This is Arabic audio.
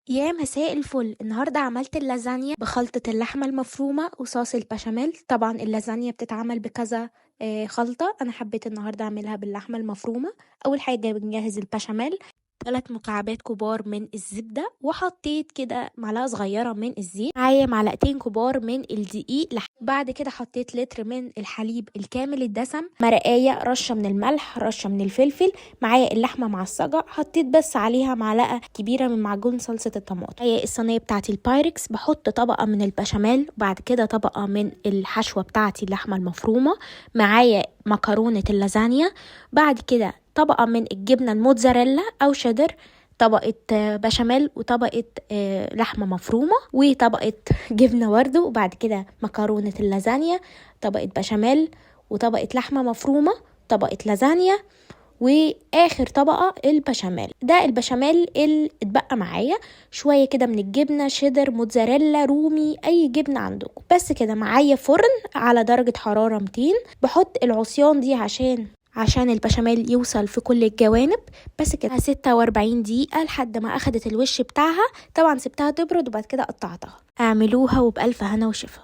يا مساء الفل. النهاردة عملت اللازانيا بخلطة اللحمة المفرومة وصوص البشاميل. طبعا اللازانيا بتتعمل بكذا خلطة. أنا حبيت النهاردة أعملها باللحمة المفرومة. أول حاجة بنجهز البشاميل، 3 مكعبات كبار من الزبدة، وحطيت كده معلقة صغيرة من الزيت، معايا معلقتين كبار من الدقيق. بعد كده حطيت لتر من الحليب الكامل الدسم، مرقاية، رشة من الملح، رشة من الفلفل، معايا اللحمة معصجة، حطيت بس عليها معلقة كبيرة من معجون صلصة الطماطم. معايا الصينية بتاعتي البايركس، بحط طبقة من البشاميل وبعد كده طبقة من الحشوة بتاعتي اللحمة المفرومة، معايا مكرونة اللازانيا، بعد كده طبقة من الجبنة الموتزاريلا أو شيدر، طبقة بشاميل، وطبقة لحمة مفرومة، وطبقة جبنة برده، وبعد كده مكرونة اللازانيا، طبقة بشاميل، وطبقة لحمة مفرومة، طبقة لازانيا، واخر طبقة البشاميل. ده البشاميل اللي اتبقى معايا. شوية كده من الجبنة شيدر، موتزاريلا، رومي، اي جبنة عندكم. بس كده معايا فرن على درجة حرارة 200. بحط العصيان دي عشان البشاميل يوصل في كل الجوانب. بس كده 46 دقيقة لحد ما اخدت الوش بتاعها. طبعا سبتها تبرد وبعد كده قطعتها. اعملوها وبألف هنا وشفا.